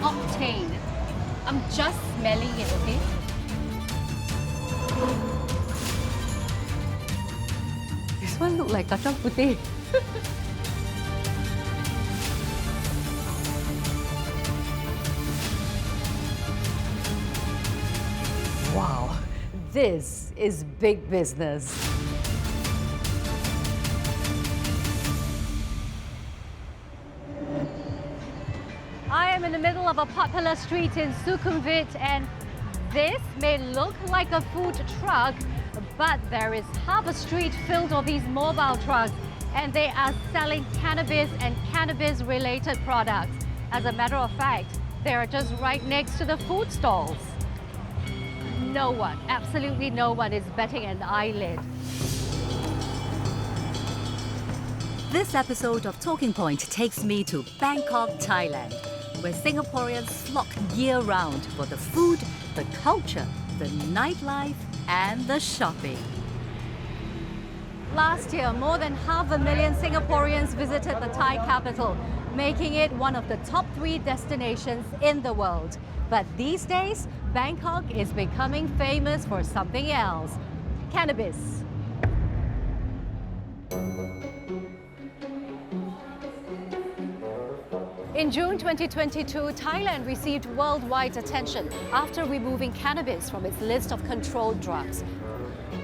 octane. I'm just smelling it, okay? This one looks like kacang putih. Wow, this is big business. I am in the middle of a popular street in Sukhumvit, and this may look like a food truck, but there is half a street filled of these mobile trucks, and they are selling cannabis and cannabis-related products. As a matter of fact, they are just right next to the food stalls. No one, absolutely no one is batting an eyelid. This episode of Talking Point takes me to Bangkok, Thailand, where Singaporeans flock year-round for the food, the culture, the nightlife, and the shopping. Last year, more than 500,000 Singaporeans visited the Thai capital, making it one of the top 3 destinations in the world. But these days, Bangkok is becoming famous for something else: cannabis. In June 2022, Thailand received worldwide attention after removing cannabis from its list of controlled drugs.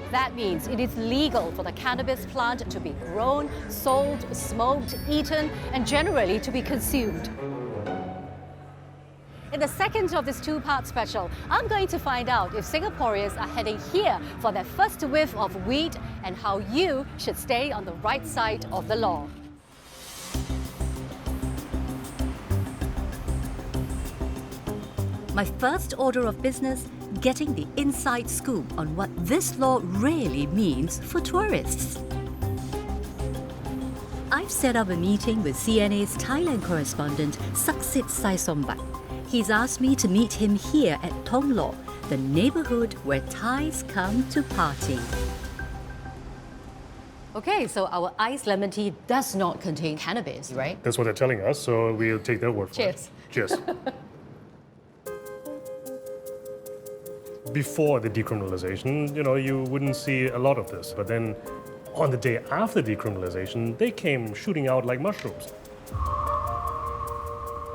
That means it is legal for the cannabis plant to be grown, sold, smoked, eaten, and generally to be consumed. In the second of this 2-part special, I'm going to find out if Singaporeans are heading here for their first whiff of weed and how you should stay on the right side of the law. My first order of business, getting the inside scoop on what this law really means for tourists. I've set up a meeting with CNA's Thailand correspondent, Saksit Saisombat. He's asked me to meet him here at Thong Lo, the neighborhood where Thais come to party. Okay, so our iced lemon tea does not contain cannabis, right? That's what they're telling us, so we'll take their word for it. Cheers. Cheers. Before the decriminalization, you wouldn't see a lot of this. But then on the day after decriminalization, they came shooting out like mushrooms.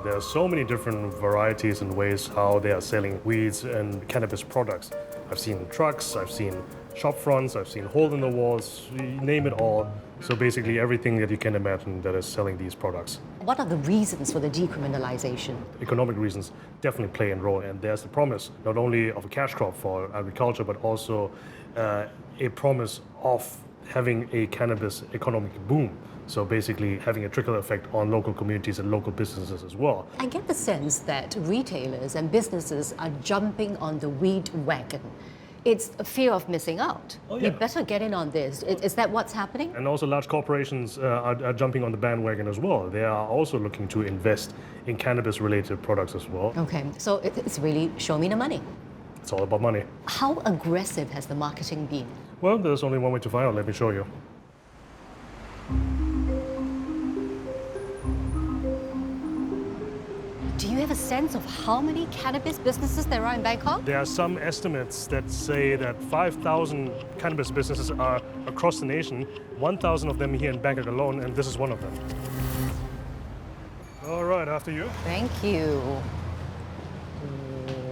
There are so many different varieties and ways how they are selling weeds and cannabis products. I've seen trucks, I've seen shop fronts, I've seen hole in the walls, you name it all. So basically everything that you can imagine that is selling these products. What are the reasons for the decriminalization? Economic reasons definitely play a role, and there's the promise not only of a cash crop for agriculture, but also a promise of having a cannabis economic boom. So basically having a trickle effect on local communities and local businesses as well. I get the sense that retailers and businesses are jumping on the weed wagon. It's a fear of missing out. Oh, yeah. We better get in on this. Is that what's happening? And also large corporations are jumping on the bandwagon as well. They are also looking to invest in cannabis-related products as well. Okay, so it's really show me the money. It's all about money. How aggressive has the marketing been? Well, there's only one way to find out. Let me show you. Do you have a sense of how many cannabis businesses there are in Bangkok? There are some estimates that say that 5,000 cannabis businesses are across the nation, 1,000 of them here in Bangkok alone, and this is one of them. All right, after you. Thank you.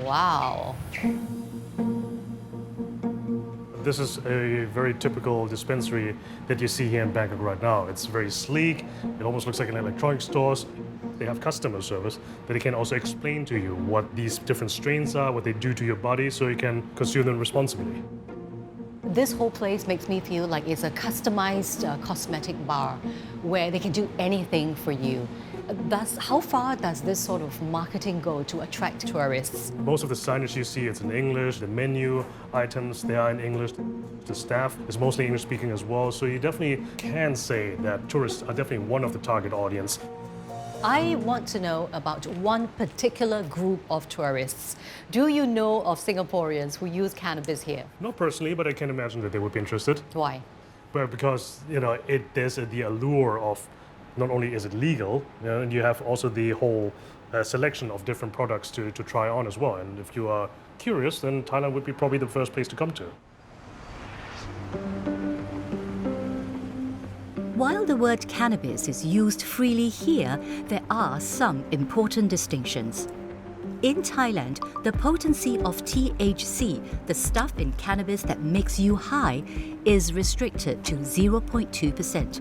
Wow. This is a very typical dispensary that you see here in Bangkok right now. It's very sleek. It almost looks like an electronics store. They have customer service that they can also explain to you what these different strains are, what they do to your body, so you can consume them responsibly. This whole place makes me feel like it's a customized cosmetic bar where they can do anything for you. Thus, how far does this sort of marketing go to attract tourists? Most of the signage you see, it's in English. The menu items, they are in English. The staff is mostly English speaking as well. So you definitely can say that tourists are definitely one of the target audience. I want to know about one particular group of tourists. Do you know of Singaporeans who use cannabis here? Not personally, but I can imagine that they would be interested. Why? But because, there's the allure of not only is it legal, and you have also the whole a selection of different products to try on as well. And if you are curious, then Thailand would be probably the first place to come to. While the word cannabis is used freely here, there are some important distinctions. In Thailand, the potency of THC, the stuff in cannabis that makes you high, is restricted to 0.2%.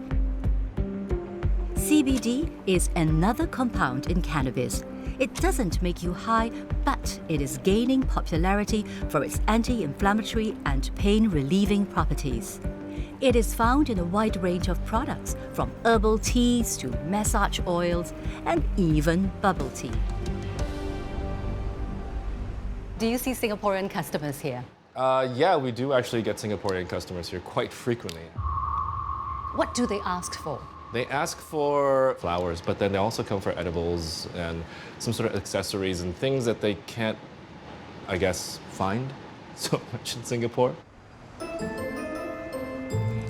CBD is another compound in cannabis. It doesn't make you high, but it is gaining popularity for its anti-inflammatory and pain-relieving properties. It is found in a wide range of products, from herbal teas to massage oils and even bubble tea. Do you see Singaporean customers here? Yeah, we do actually get Singaporean customers here quite frequently. What do they ask for? They ask for flowers, but then they also come for edibles and some sort of accessories and things that they can't, I guess, find so much in Singapore.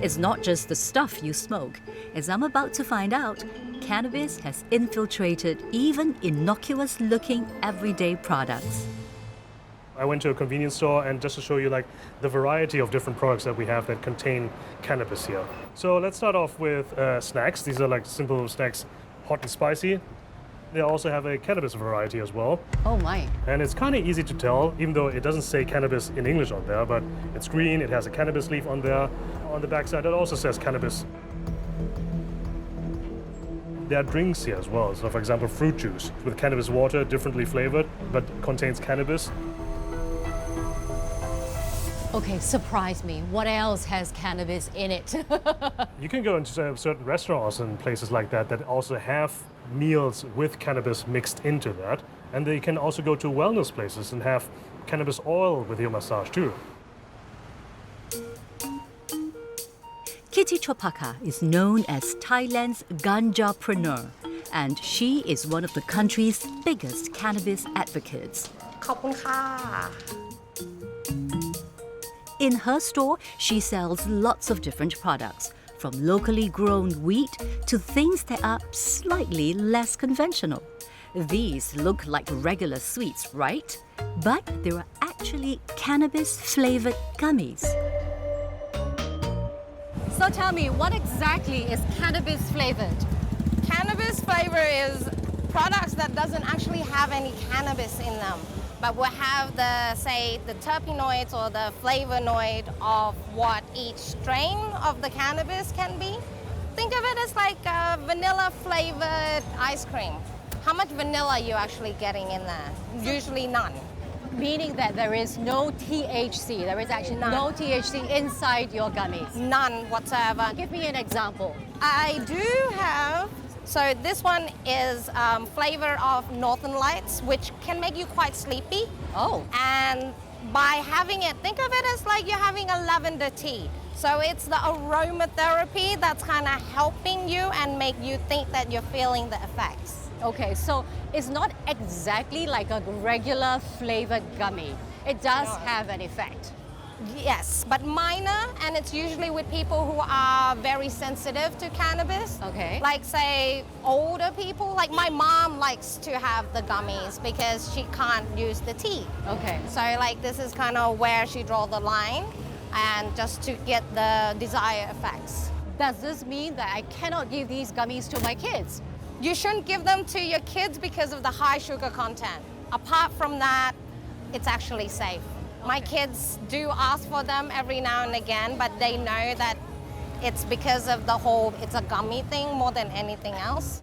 It's not just the stuff you smoke. As I'm about to find out, cannabis has infiltrated even innocuous-looking everyday products. I went to a convenience store, and just to show you the variety of different products that we have that contain cannabis here. So let's start off with snacks. These are simple snacks, hot and spicy. They also have a cannabis variety as well. Oh my. And it's kind of easy to tell, even though it doesn't say cannabis in English on there, but it's green, it has a cannabis leaf on there. On the backside, it also says cannabis. There are drinks here as well. So for example, fruit juice with cannabis water, differently flavored, but contains cannabis. Okay, surprise me. What else has cannabis in it? You can go into certain restaurants and places like that that also have meals with cannabis mixed into that. And they can also go to wellness places and have cannabis oil with your massage too. Kitty Chopaka is known as Thailand's Ganjapreneur, and she is one of the country's biggest cannabis advocates. ขอบคุณค่ะ In her store, she sells lots of different products, from locally grown wheat to things that are slightly less conventional. These look like regular sweets, right? But there are actually cannabis-flavored gummies. So tell me, what exactly is cannabis flavored? Cannabis flavor is products that doesn't actually have any cannabis in them, but will have the terpenoids or the flavonoid of what each strain of the cannabis can be. Think of it as like a vanilla flavored ice cream. How much vanilla are you actually getting in there? Usually none. Meaning that there is no THC. There is actually no THC inside your gummies. None whatsoever. Give me an example. I do have, so this one is flavor of Northern Lights, which can make you quite sleepy. Oh. And by having it, think of it as like you're having a lavender tea. So it's the aromatherapy that's kind of helping you and make you think that you're feeling the effects. Okay, so it's not exactly like a regular flavored gummy. It does have an effect. Yes, but minor, and it's usually with people who are very sensitive to cannabis. Okay. Like say older people, like my mom likes to have the gummies because she can't use the tea. Okay. So like this is kind of where she draw the line, and just to get the desired effects. Does this mean that I cannot give these gummies to my kids? You shouldn't give them to your kids because of the high sugar content. Apart from that, it's actually safe. My kids do ask for them every now and again, but they know that it's because of the whole, it's a gummy thing more than anything else.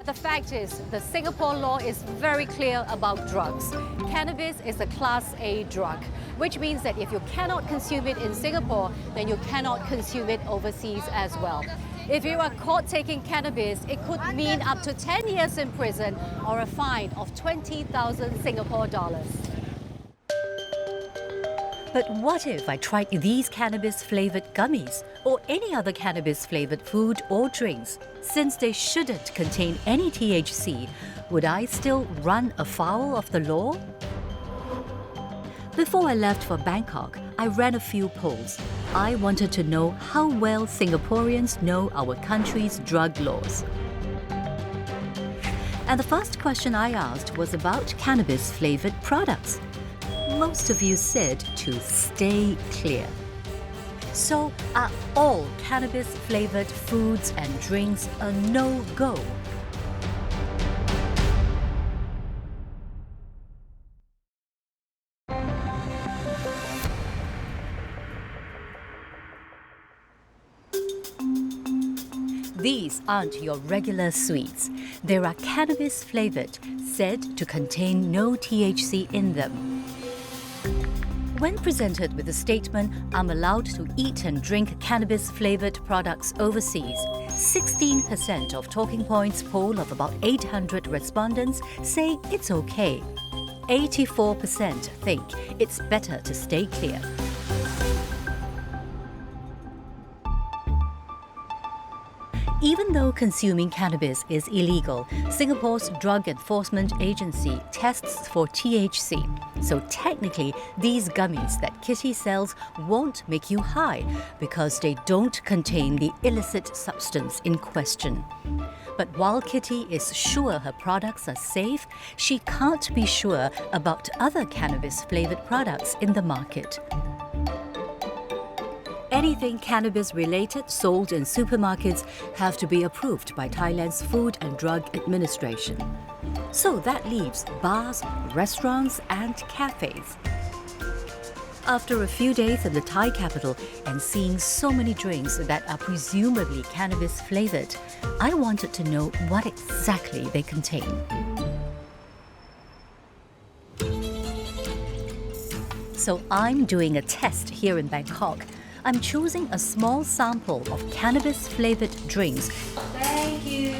The fact is, the Singapore law is very clear about drugs. Cannabis is a Class A drug, which means that if you cannot consume it in Singapore, then you cannot consume it overseas as well. If you are caught taking cannabis, it could mean up to 10 years in prison or a fine of 20,000 Singapore dollars. But what if I tried these cannabis-flavored gummies or any other cannabis-flavored food or drinks? Since they shouldn't contain any THC, would I still run afoul of the law? Before I left for Bangkok, I ran a few polls. I wanted to know how well Singaporeans know our country's drug laws. And the first question I asked was about cannabis-flavored products. Most of you said to stay clear. So, are all cannabis-flavored foods and drinks a no-go? These aren't your regular sweets. They are cannabis-flavored, said to contain no THC in them. When presented with the statement, "I'm allowed to eat and drink cannabis-flavored products overseas," 16% of Talking Points poll of about 800 respondents say it's okay. 84% think it's better to stay clear. Even though consuming cannabis is illegal, Singapore's Drug Enforcement Agency tests for THC. So technically, these gummies that Kitty sells won't make you high because they don't contain the illicit substance in question. But while Kitty is sure her products are safe, she can't be sure about other cannabis-flavored products in the market. Anything cannabis-related sold in supermarkets have to be approved by Thailand's Food and Drug Administration. So that leaves bars, restaurants and cafes. After a few days in the Thai capital and seeing so many drinks that are presumably cannabis-flavored, I wanted to know what exactly they contain. So I'm doing a test here in Bangkok. I'm choosing a small sample of cannabis-flavored drinks Thank you.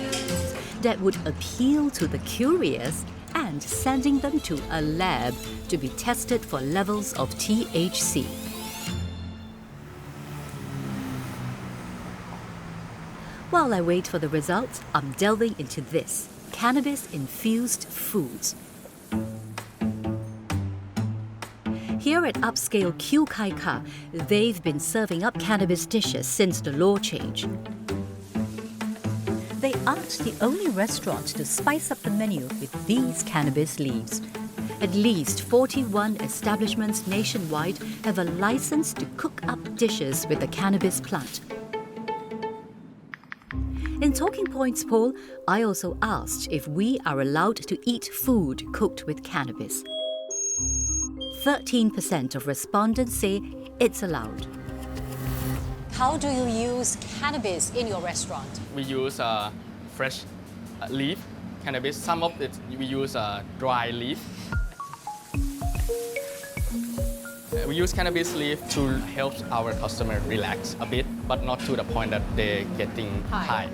that would appeal to the curious and sending them to a lab to be tested for levels of THC. While I wait for the results, I'm delving into this, cannabis-infused foods. Here at upscale Q Kai Ka, they've been serving up cannabis dishes since the law change. They aren't the only restaurant to spice up the menu with these cannabis leaves. At least 41 establishments nationwide have a license to cook up dishes with the cannabis plant. In Talking Points poll, I also asked if we are allowed to eat food cooked with cannabis. 13% of respondents say it's allowed. How do you use cannabis in your restaurant? We use fresh leaf cannabis. Some of it we use dry leaf. We use cannabis leaf to help our customer relax a bit, but not to the point that they're getting high.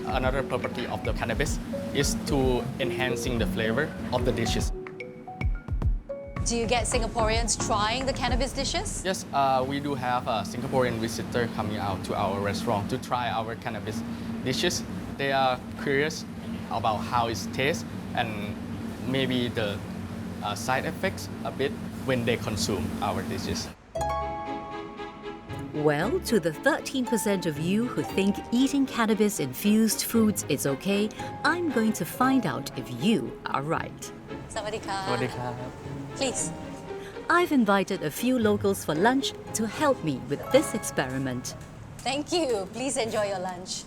Another property of the cannabis is to enhancing the flavor of the dishes. Do you get Singaporeans trying the cannabis dishes? Yes, we do have a Singaporean visitor coming out to our restaurant to try our cannabis dishes. They are curious about how it tastes and maybe the side effects a bit when they consume our dishes. Well, to the 13% of you who think eating cannabis-infused foods is okay, I'm going to find out if you are right. Sawadee-ka. Sawadee-ka. Please. I've invited a few locals for lunch to help me with this experiment. Thank you. Please enjoy your lunch.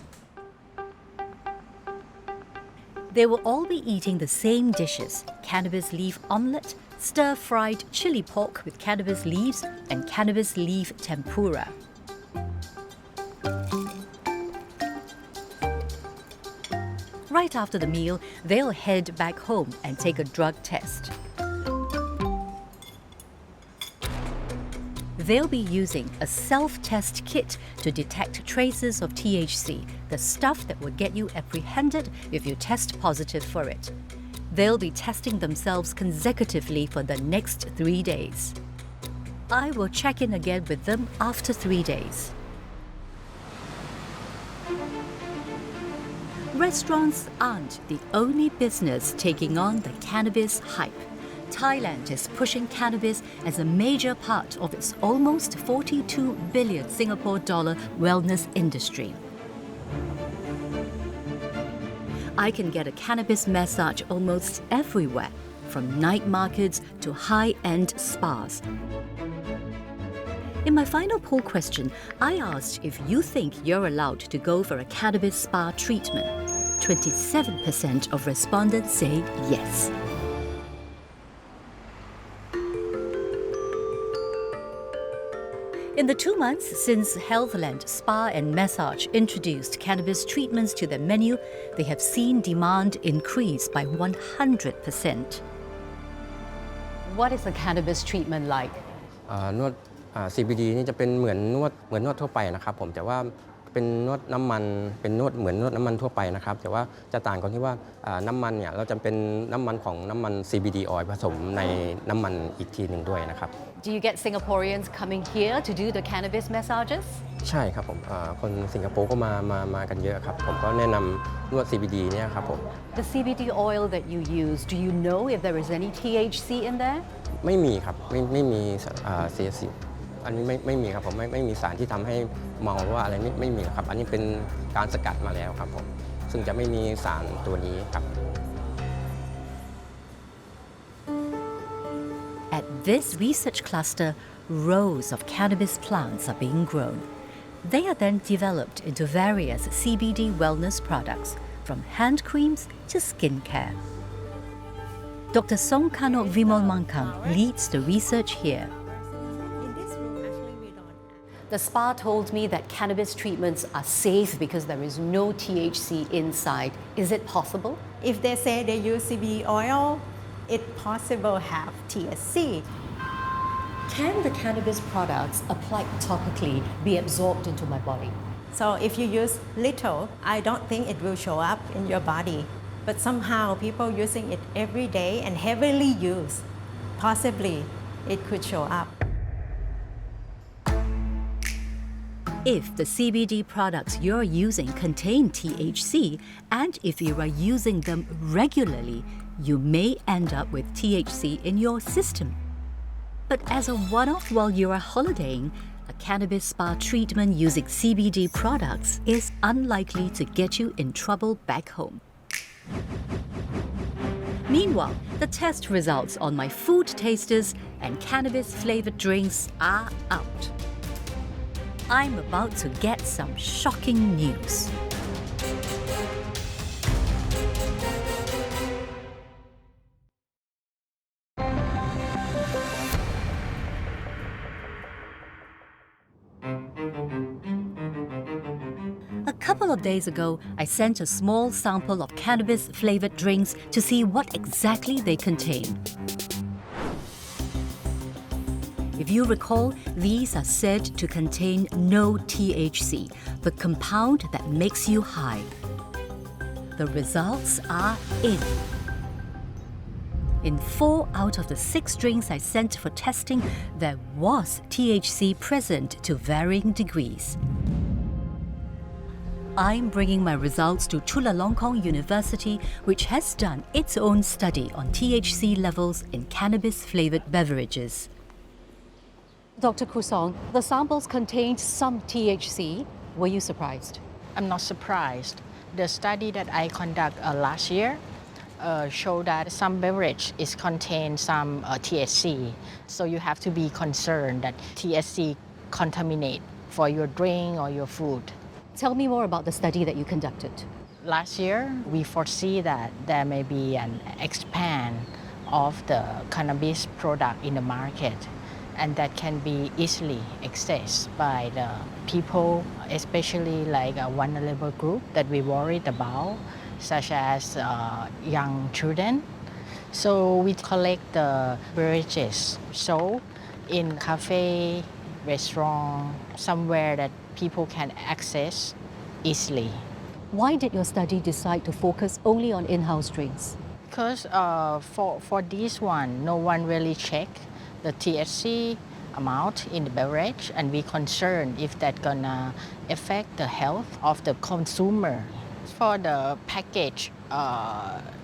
They will all be eating the same dishes: cannabis leaf omelette, stir-fried chili pork with cannabis leaves, and cannabis leaf tempura. Right after the meal, they'll head back home and take a drug test. They'll be using a self-test kit to detect traces of THC, the stuff that will get you apprehended if you test positive for it. They'll be testing themselves consecutively for the next 3 days. I will check in again with them after 3 days. Restaurants aren't the only business taking on the cannabis hype. Thailand is pushing cannabis as a major part of its almost 42 billion Singapore dollar wellness industry. I can get a cannabis massage almost everywhere, from night markets to high-end spas. In my final poll question, I asked if you think you're allowed to go for a cannabis spa treatment. 27% of respondents say yes. In the 2 months since Healthland Spa and Massage introduced cannabis treatments to their menu, they have seen demand increase by 100%. What is a cannabis treatment like? นวดCBD นี่จะเป็นเหมือนนวดทั่วไปนะครับผมแต่ว่าเป็นนวดน้ำมันเป็นนวดเหมือนนวดน้ำมันทั่วไปนะครับแต่ว่าจะต่างกันที่ว่าน้ำมันเนี่ยเราจะเป็นน้ำมันของน้ำมัน CBD oil ผสมในน้ำมันอีกทีหนึ่งด้วยนะครับ Do you get Singaporeans coming here to do the cannabis massages? ใช่ครับผมคนสิงคโปร์ก็มากันเยอะครับผมก็แนะนำนวด CBD เนี่ยครับผม The CBD oil that you use, do you know if there is any THC in there? ไม่มีครับไม่มีCSC อันนี้ไม่มีครับผมไม่มีสารที่ทำให้เมาหรือว่าอะไรไม่มีครับอันนี้เป็นการสกัดมาแล้วครับผมซึ่งจะไม่มีสารตัวนี้ครับ At this research cluster, rows of cannabis plants are being grown. They are then developed into various CBD wellness products, from hand creams to skincare. Dr. Songkano Vimalmankam leads the research here. The spa told me that cannabis treatments are safe because there is no THC inside. Is it possible? If they say they use CBD oil, it's possible have THC. Can the cannabis products applied topically be absorbed into my body? So if you use little, I don't think it will show up in your body. But somehow people using it every day and heavily use, possibly it could show up. If the CBD products you're using contain THC, and if you are using them regularly, you may end up with THC in your system. But as a one-off while you are holidaying, a cannabis spa treatment using CBD products is unlikely to get you in trouble back home. Meanwhile, the test results on my food tasters and cannabis-flavored drinks are out. I'm about to get some shocking news. A couple of days ago, I sent a small sample of cannabis-flavored drinks to see what exactly they contain. If you recall, these are said to contain no THC, the compound that makes you high. The results are in. In 4 out of the 6 drinks I sent for testing, there was THC present to varying degrees. I'm bringing my results to Chulalongkorn University, which has done its own study on THC levels in cannabis-flavored beverages. Dr. Kusong, the samples contained some THC. Were you surprised? I'm not surprised. The study that I conducted last year showed that some beverage is contain some THC. So you have to be concerned that THC contaminate for your drink or your food. Tell me more about the study that you conducted. Last year, we foresee that there may be an expand of the cannabis product in the market, and that can be easily accessed by the people, especially like a vulnerable group that we worried about, such as young children. So we collect the beverages sold in cafe, restaurant, somewhere that people can access easily. Why did your study decide to focus only on in-house drinks? Because for this one, no one really checked the THC amount in the beverage, and we concerned if that gonna affect the health of the consumer. For the packaged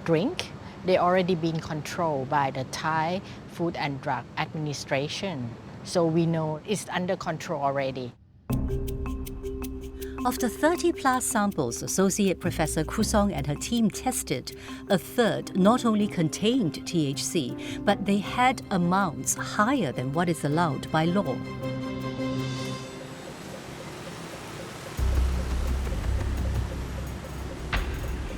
drink, they already been controlled by the Thai Food and Drug Administration. So we know it's under control already. Of the 30-plus samples Associate Professor Krusong and her team tested, a third not only contained THC, but they had amounts higher than what is allowed by law.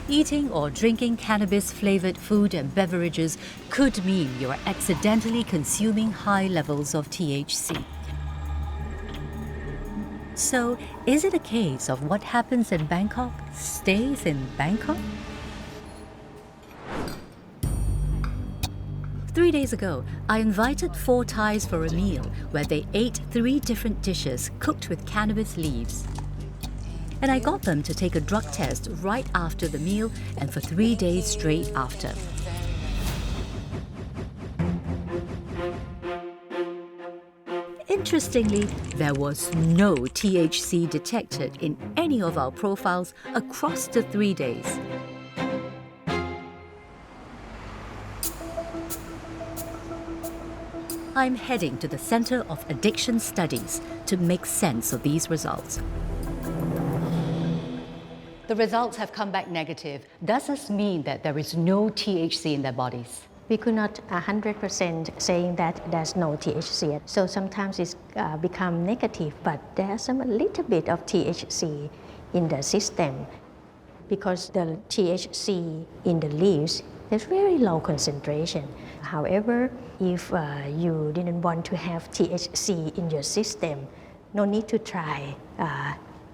Eating or drinking cannabis-flavored food and beverages could mean you are accidentally consuming high levels of THC. So, is it a case of what happens in Bangkok stays in Bangkok? 3 days ago, I invited 4 Thais for a meal where they ate 3 different dishes cooked with cannabis leaves. And I got them to take a drug test right after the meal and for 3 days straight after. Interestingly, there was no THC detected in any of our profiles across the 3 days. I'm heading to the Center of Addiction Studies to make sense of these results. The results have come back negative. Does this mean that there is no THC in their bodies? We could not 100% saying that there's no THC. So sometimes it's become negative, but there's a little bit of THC in the system. Because the THC in the leaves, there's very low concentration. However, if you didn't want to have THC in your system, no need to try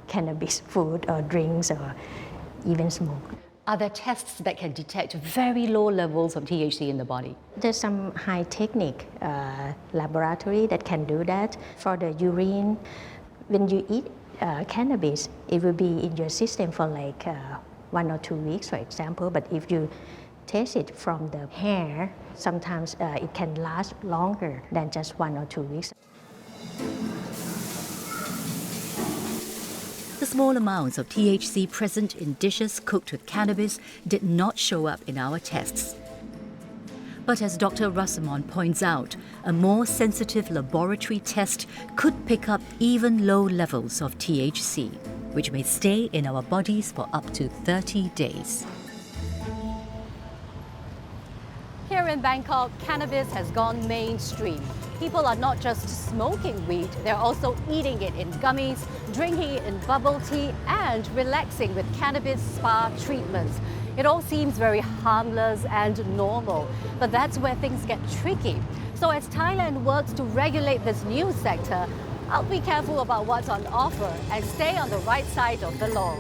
cannabis food or drinks or even smoke. Are there tests that can detect very low levels of THC in the body? There's some high-technique laboratory that can do that. For the urine, when you eat cannabis, it will be in your system for like 1 or 2 weeks, for example. But if you taste it from the hair, sometimes it can last longer than just 1 or 2 weeks. The small amounts of THC present in dishes cooked with cannabis did not show up in our tests. But as Dr. Rasamon points out, a more sensitive laboratory test could pick up even low levels of THC, which may stay in our bodies for up to 30 days. Here in Bangkok, cannabis has gone mainstream. People are not just smoking weed, they're also eating it in gummies, drinking it in bubble tea, and relaxing with cannabis spa treatments. It all seems very harmless and normal, but that's where things get tricky. So as Thailand works to regulate this new sector, I'll be careful about what's on offer and stay on the right side of the law.